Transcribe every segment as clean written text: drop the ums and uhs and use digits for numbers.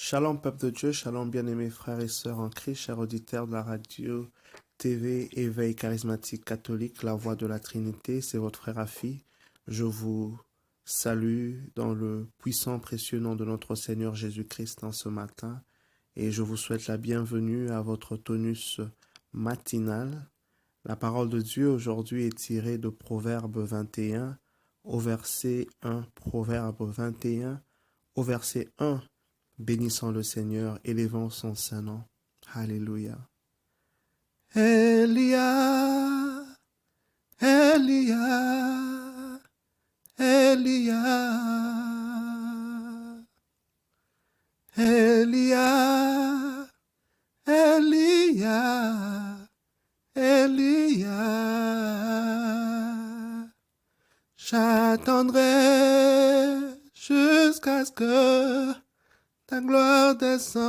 Shalom peuple de Dieu, shalom bien-aimés frères et sœurs en Christ, chers auditeurs de la radio, TV, Éveil charismatique catholique, la voix de la Trinité, c'est votre frère Afi. Je vous salue dans le puissant précieux nom de notre Seigneur Jésus-Christ en ce matin et je vous souhaite la bienvenue à votre tonus matinal. La parole de Dieu aujourd'hui est tirée de Proverbe 21 au verset 1. Proverbe 21 au verset 1. Bénissons le Seigneur, élevons son saint nom. Alléluia. Elia, Elia, Elia, Elia, Elia, Elia. J'attendrai jusqu'à ce que ta gloire descend.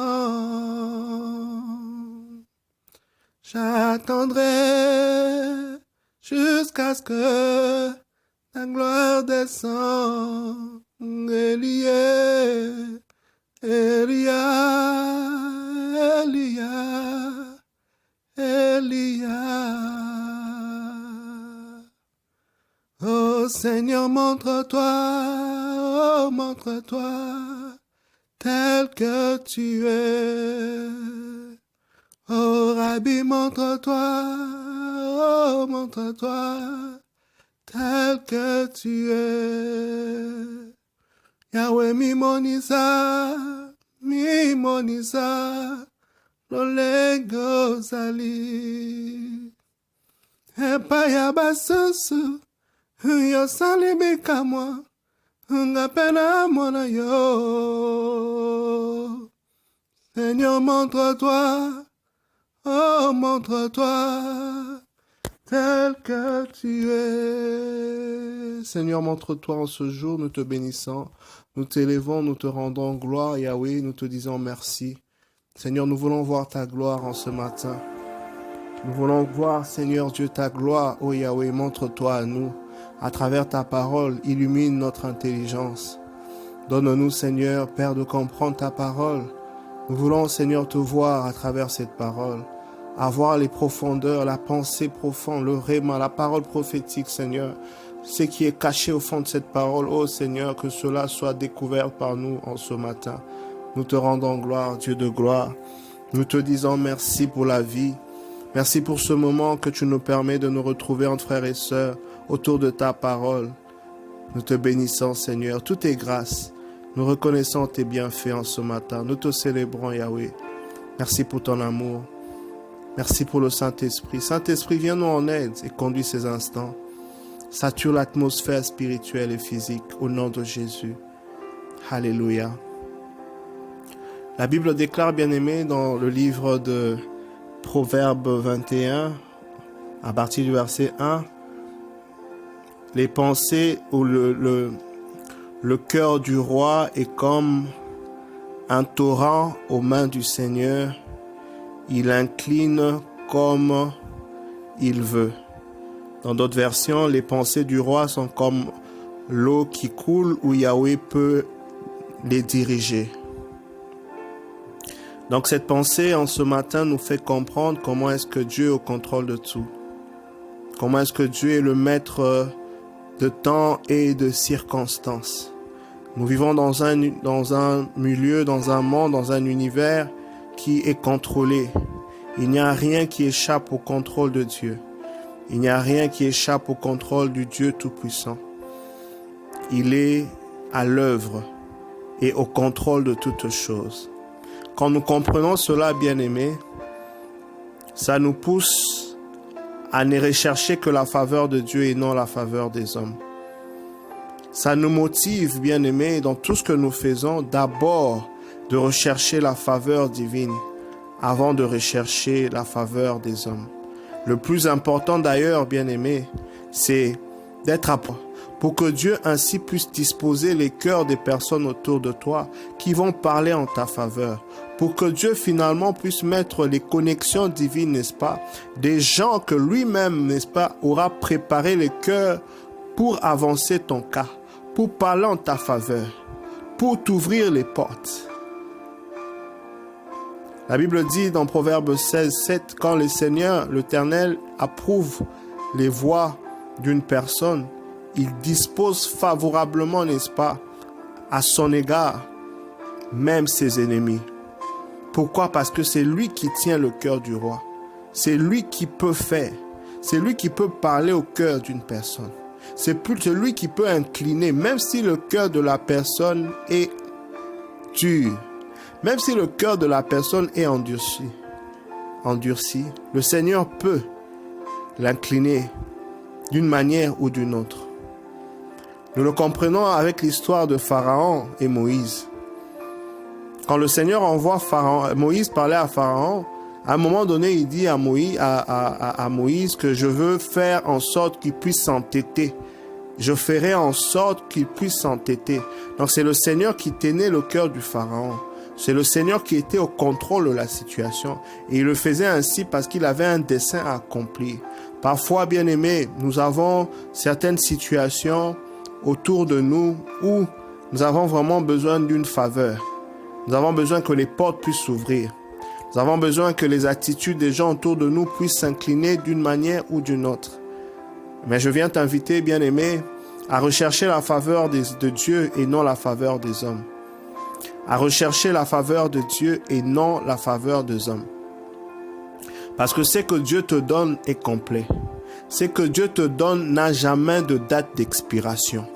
J'attendrai jusqu'à ce que ta gloire descend. Elia, Elia, Elia, Elia. Oh Seigneur, montre-toi, oh montre-toi, tel que tu es. Oh Rabbi, montre-toi, oh montre-toi, tel que tu es. Yahweh mimonisa, lolengo zali. Epaya basusu, yo salibi kamwa. Ngapena mona yo. Seigneur, montre-toi, oh montre-toi, tel que tu es. Seigneur, montre-toi en ce jour, nous te bénissons, nous t'élevons, nous te rendons gloire, Yahweh, nous te disons merci. Seigneur, nous voulons voir ta gloire en ce matin. Nous voulons voir, Seigneur Dieu, ta gloire, oh Yahweh, montre-toi à nous. À travers ta parole, illumine notre intelligence. Donne-nous, Seigneur, Père, de comprendre ta parole. Nous voulons, Seigneur, te voir à travers cette parole. Avoir les profondeurs, la pensée profonde, le réma, la parole prophétique, Seigneur. Ce qui est caché au fond de cette parole, oh Seigneur, que cela soit découvert par nous en ce matin. Nous te rendons gloire, Dieu de gloire. Nous te disons merci pour la vie. Merci pour ce moment que tu nous permets de nous retrouver entre frères et sœurs autour de ta parole. Nous te bénissons, Seigneur. Tout est grâce. Nous reconnaissons tes bienfaits en ce matin. Nous te célébrons, Yahweh. Merci pour ton amour. Merci pour le Saint-Esprit. Saint-Esprit, viens-nous en aide et conduis ces instants. Sature l'atmosphère spirituelle et physique au nom de Jésus. Alléluia. La Bible déclare, bien-aimé, dans le livre de Proverbe 21, à partir du verset 1, les pensées ou le cœur du roi est comme un torrent aux mains du Seigneur. Il incline comme il veut. Dans d'autres versions, les pensées du roi sont comme l'eau qui coule où Yahweh peut les diriger. Donc cette pensée en ce matin nous fait comprendre comment est-ce que Dieu est au contrôle de tout. Comment est-ce que Dieu est le maître de temps et de circonstances. Nous vivons dans un milieu, dans un monde, dans un univers qui est contrôlé. Il n'y a rien qui échappe au contrôle de Dieu. Il n'y a rien qui échappe au contrôle du Dieu Tout-Puissant. Il est à l'œuvre et au contrôle de toutes choses. Quand nous comprenons cela, bien-aimés, ça nous pousse à ne rechercher que la faveur de Dieu et non la faveur des hommes. Ça nous motive, bien-aimés, dans tout ce que nous faisons, d'abord de rechercher la faveur divine avant de rechercher la faveur des hommes. Le plus important d'ailleurs, bien-aimés, c'est d'être à point pour que Dieu ainsi puisse disposer les cœurs des personnes autour de toi qui vont parler en ta faveur. Pour que Dieu finalement puisse mettre les connexions divines, n'est-ce pas, des gens que lui-même, n'est-ce pas, aura préparé les cœurs pour avancer ton cas, pour parler en ta faveur, pour t'ouvrir les portes. La Bible dit dans Proverbe 16, 7, quand le Seigneur, l'Éternel, approuve les voies d'une personne, il dispose favorablement, n'est-ce pas, à son égard, même ses ennemis. Pourquoi? Parce que c'est lui qui tient le cœur du roi. C'est lui qui peut faire. C'est lui qui peut parler au cœur d'une personne. C'est lui qui peut incliner, même si le cœur de la personne est dur, même si le cœur de la personne est endurci, le Seigneur peut l'incliner d'une manière ou d'une autre. Nous le comprenons avec l'histoire de Pharaon et Moïse. Quand le Seigneur envoie Moïse parler à Pharaon, à un moment donné, il dit à Moïse que je veux faire en sorte qu'il puisse s'entêter. Je ferai en sorte qu'il puisse s'entêter. Donc c'est le Seigneur qui tenait le cœur du Pharaon. C'est le Seigneur qui était au contrôle de la situation. Et il le faisait ainsi parce qu'il avait un dessein à accomplir. Parfois, bien-aimés, nous avons certaines situations autour de nous où nous avons vraiment besoin d'une faveur. Nous avons besoin que les portes puissent s'ouvrir. Nous avons besoin que les attitudes des gens autour de nous puissent s'incliner d'une manière ou d'une autre. Mais je viens t'inviter, bien-aimé, à rechercher la faveur de Dieu et non la faveur des hommes. À rechercher la faveur de Dieu et non la faveur des hommes. Parce que ce que Dieu te donne est complet. Ce que Dieu te donne n'a jamais de date d'expiration.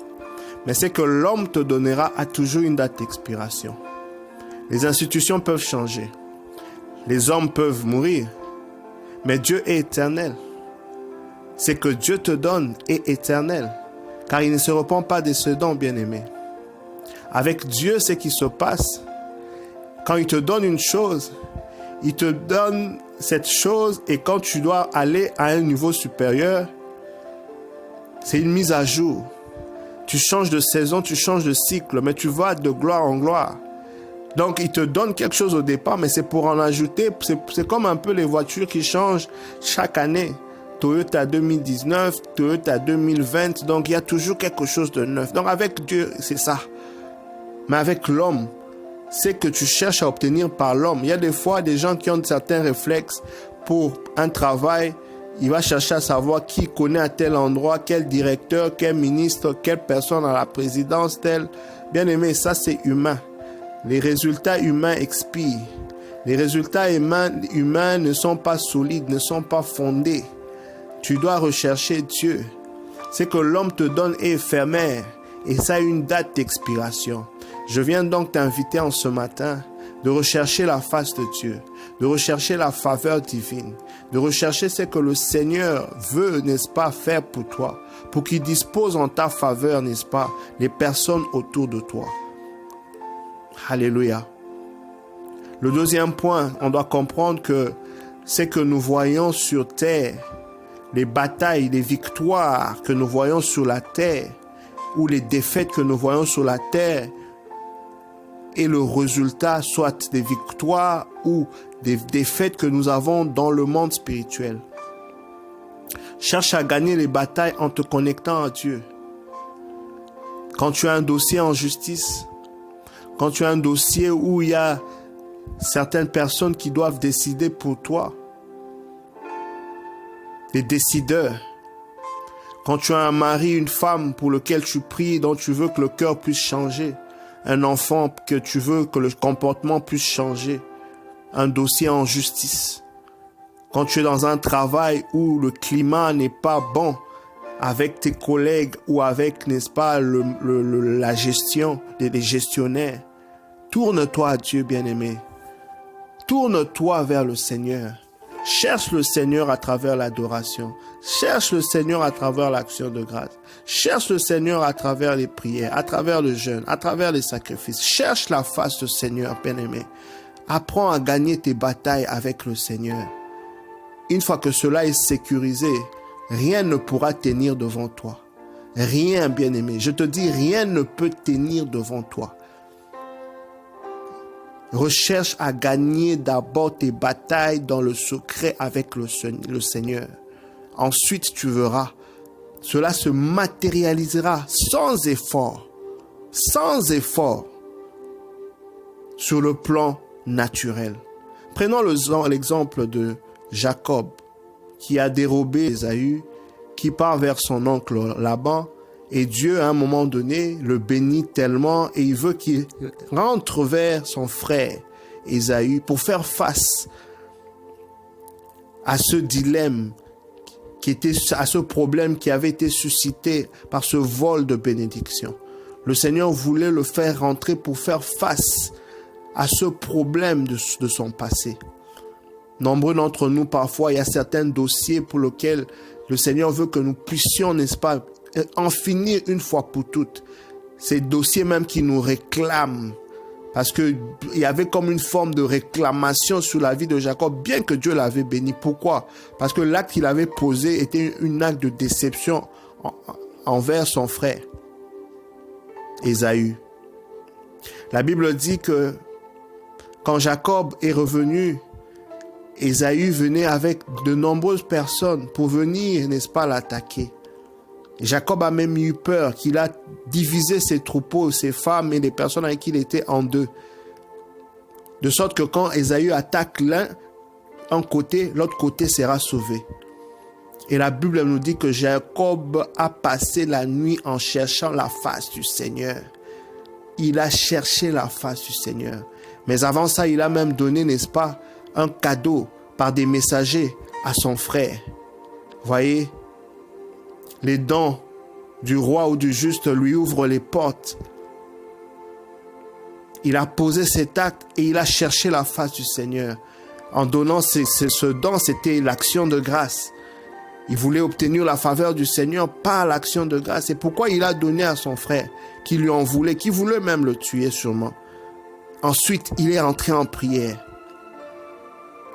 Mais ce que l'homme te donnera a toujours une date d'expiration. Les institutions peuvent changer. Les hommes peuvent mourir. Mais Dieu est éternel. Ce que Dieu te donne est éternel. Car il ne se repent pas de ce don, bien-aimé. Avec Dieu, ce qui se passe, quand il te donne une chose, il te donne cette chose et quand tu dois aller à un niveau supérieur, c'est une mise à jour. Tu changes de saison, tu changes de cycle, mais tu vas de gloire en gloire. Donc, il te donne quelque chose au départ, mais c'est pour en ajouter. C'est comme un peu les voitures qui changent chaque année. Toyota 2019, Toyota 2020. Donc, il y a toujours quelque chose de neuf. Donc, avec Dieu, c'est ça. Mais avec l'homme, c'est que tu cherches à obtenir par l'homme. Il y a des fois des gens qui ont certains réflexes pour un travail. Il va chercher à savoir qui connaît à tel endroit, quel directeur, quel ministre, quelle personne à la présidence, tel. Bien aimé, ça c'est humain. Les résultats humains expirent. Les résultats humains ne sont pas solides, ne sont pas fondés. Tu dois rechercher Dieu. Ce que l'homme te donne est éphémère et ça a une date d'expiration. Je viens donc t'inviter en ce matin de rechercher la face de Dieu, de rechercher la faveur divine, de rechercher ce que le Seigneur veut, n'est-ce pas, faire pour toi, pour qu'il dispose en ta faveur, n'est-ce pas, les personnes autour de toi. Alléluia. Le deuxième point, on doit comprendre que ce que nous voyons sur terre, les batailles, les victoires que nous voyons sur la terre, ou les défaites que nous voyons sur la terre, est le résultat soit des victoires ou des défaites que nous avons dans le monde spirituel. Cherche à gagner les batailles en te connectant à Dieu. Quand tu as un dossier en justice, quand tu as un dossier où il y a certaines personnes qui doivent décider pour toi, des décideurs, quand tu as un mari, une femme pour lequel tu pries, dont tu veux que le cœur puisse changer, un enfant que tu veux que le comportement puisse changer, un dossier en justice, quand tu es dans un travail où le climat n'est pas bon avec tes collègues ou avec, n'est-ce pas, la gestion, des gestionnaires, tourne-toi à Dieu, bien-aimé. Tourne-toi vers le Seigneur. Cherche le Seigneur à travers l'adoration. Cherche le Seigneur à travers l'action de grâce. Cherche le Seigneur à travers les prières, à travers le jeûne, à travers les sacrifices. Cherche la face du Seigneur, bien-aimé. Apprends à gagner tes batailles avec le Seigneur. Une fois que cela est sécurisé, rien ne pourra tenir devant toi. Rien, bien-aimé. Je te dis, rien ne peut tenir devant toi. Recherche à gagner d'abord tes batailles dans le secret avec le Seigneur. Ensuite, tu verras, cela se matérialisera sans effort sur le plan naturel. Prenons l'exemple de Jacob, qui a dérobé Ésaü, qui part vers son oncle Laban, et Dieu, à un moment donné, le bénit tellement, et il veut qu'il rentre vers son frère Ésaü pour faire face à ce dilemme, à ce problème qui avait été suscité par ce vol de bénédiction. Le Seigneur voulait le faire rentrer pour faire face à ce problème de son passé. Nombreux d'entre nous, parfois, il y a certains dossiers pour lesquels le Seigneur veut que nous puissions, n'est-ce pas, en finir une fois pour toutes. Ces dossiers même qui nous réclament. Parce qu'il y avait comme une forme de réclamation sur la vie de Jacob, bien que Dieu l'avait béni. Pourquoi? Parce que l'acte qu'il avait posé était un acte de déception envers son frère, Ésaü. La Bible dit que quand Jacob est revenu, Ésaü venait avec de nombreuses personnes pour venir, n'est-ce pas, l'attaquer. Jacob a même eu peur qu'il a divisé ses troupeaux, ses femmes et les personnes avec qui il était en deux. De sorte que quand Ésaü attaque un côté, l'autre côté sera sauvé. Et la Bible nous dit que Jacob a passé la nuit en cherchant la face du Seigneur. Il a cherché la face du Seigneur. Mais avant ça, il a même donné, n'est-ce pas, un cadeau par des messagers à son frère. Voyez, les dons du roi ou du juste lui ouvrent les portes. Il a posé cet acte et il a cherché la face du Seigneur. En donnant ce don, c'était l'action de grâce. Il voulait obtenir la faveur du Seigneur par l'action de grâce. C'est pourquoi il a donné à son frère, qui lui en voulait, qui voulait même le tuer sûrement. Ensuite, il est entré en prière.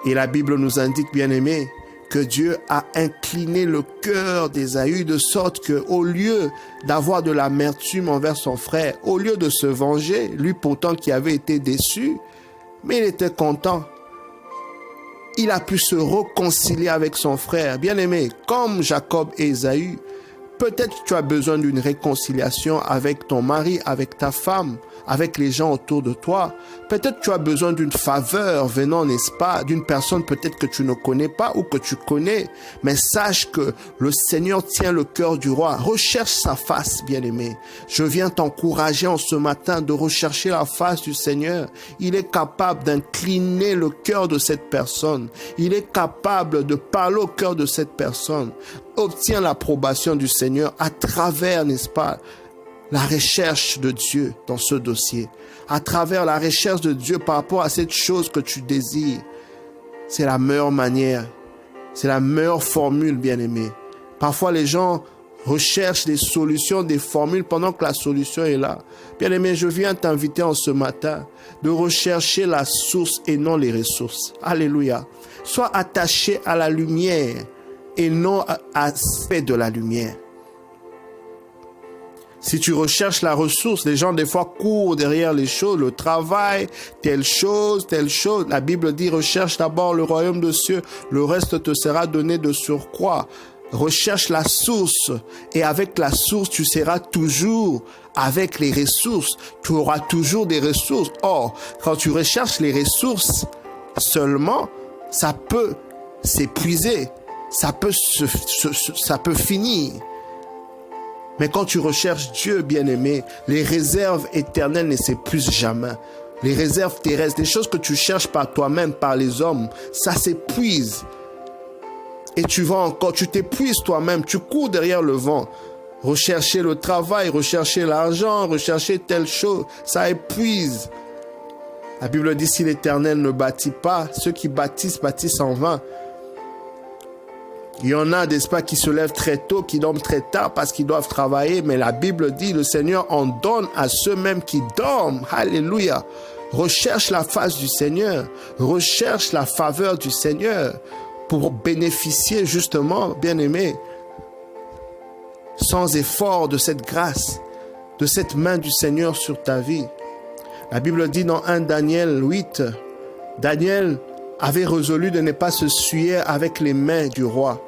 Et la Bible nous indique, bien-aimés, que Dieu a incliné le cœur d'Ésaü de sorte que, au lieu d'avoir de l'amertume envers son frère, au lieu de se venger, lui pourtant qui avait été déçu, mais il était content. Il a pu se réconcilier avec son frère. Bien-aimé, comme Jacob et Ésaü, peut-être tu as besoin d'une réconciliation avec ton mari, avec ta femme, avec les gens autour de toi. Peut-être tu as besoin d'une faveur venant, n'est-ce pas, d'une personne peut-être que tu ne connais pas ou que tu connais. Mais sache que le Seigneur tient le cœur du roi. Recherche sa face, bien-aimé. Je viens t'encourager en ce matin de rechercher la face du Seigneur. Il est capable d'incliner le cœur de cette personne. Il est capable de parler au cœur de cette personne. Obtiens l'approbation du Seigneur à travers, n'est-ce pas, la recherche de Dieu dans ce dossier, à travers la recherche de Dieu par rapport à cette chose que tu désires. C'est la meilleure manière, c'est la meilleure formule, bien-aimé. Parfois, les gens recherchent des solutions, des formules pendant que la solution est là. Bien-aimé, je viens t'inviter en ce matin de rechercher la source et non les ressources. Alléluia. Sois attaché à la lumière et non à l'aspect de la lumière. Si tu recherches la ressource, les gens des fois courent derrière les choses, le travail, telle chose, telle chose. La Bible dit, recherche d'abord le royaume de cieux, le reste te sera donné de surcroît. Recherche la source et avec la source, tu seras toujours avec les ressources. Tu auras toujours des ressources. Or, quand tu recherches les ressources seulement, ça peut s'épuiser, ça peut finir. Mais quand tu recherches Dieu, bien-aimé, les réserves éternelles ne s'épuisent jamais. Les réserves terrestres, les choses que tu cherches par toi-même, par les hommes, ça s'épuise. Et tu t'épuises toi-même, tu cours derrière le vent. Rechercher le travail, rechercher l'argent, rechercher telle chose, ça épuise. La Bible dit, si l'Éternel ne bâtit pas, ceux qui bâtissent en vain. Il y en a, n'est-ce pas, qui se lèvent très tôt, qui dorment très tard parce qu'ils doivent travailler. Mais la Bible dit, le Seigneur en donne à ceux-mêmes qui dorment. Alléluia. Recherche la face du Seigneur. Recherche la faveur du Seigneur pour bénéficier justement, bien-aimé, sans effort de cette grâce, de cette main du Seigneur sur ta vie. La Bible dit dans 1 Daniel 8, Daniel avait résolu de ne pas se souiller avec les mains du roi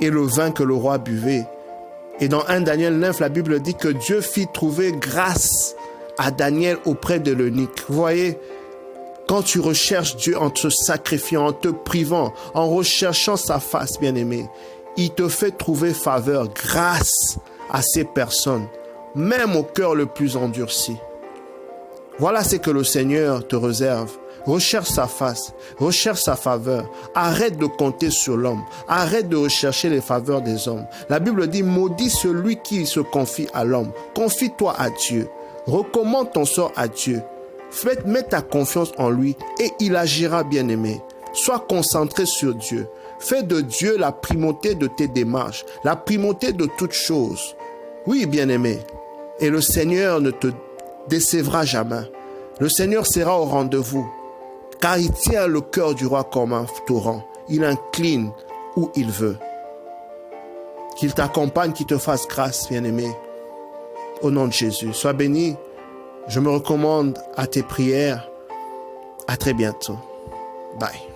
et le vin que le roi buvait. Et dans 1 Daniel 9, la Bible dit que Dieu fit trouver grâce à Daniel auprès de l'eunuque. Vous voyez, Quand tu recherches Dieu en te sacrifiant, en te privant, en recherchant sa face, bien-aimé, il te fait trouver faveur grâce à ces personnes, même au cœur le plus endurci. Voilà ce que le Seigneur te réserve. Recherche sa face, recherche sa faveur. Arrête de compter sur l'homme. Arrête de rechercher les faveurs des hommes. La Bible dit, maudit celui qui se confie à l'homme. Confie-toi à Dieu. Recommande ton sort à Dieu. Mets ta confiance en lui et il agira, bien-aimé. Sois concentré sur Dieu. Fais de Dieu la primauté de tes démarches, la primauté de toutes choses. Oui, bien-aimé. Et le Seigneur ne te décevra jamais. Le Seigneur sera au rendez-vous, car il tient le cœur du roi comme un torrent. Il incline où il veut. Qu'il t'accompagne, qu'il te fasse grâce, bien-aimé. Au nom de Jésus, sois béni. Je me recommande à tes prières. À très bientôt. Bye.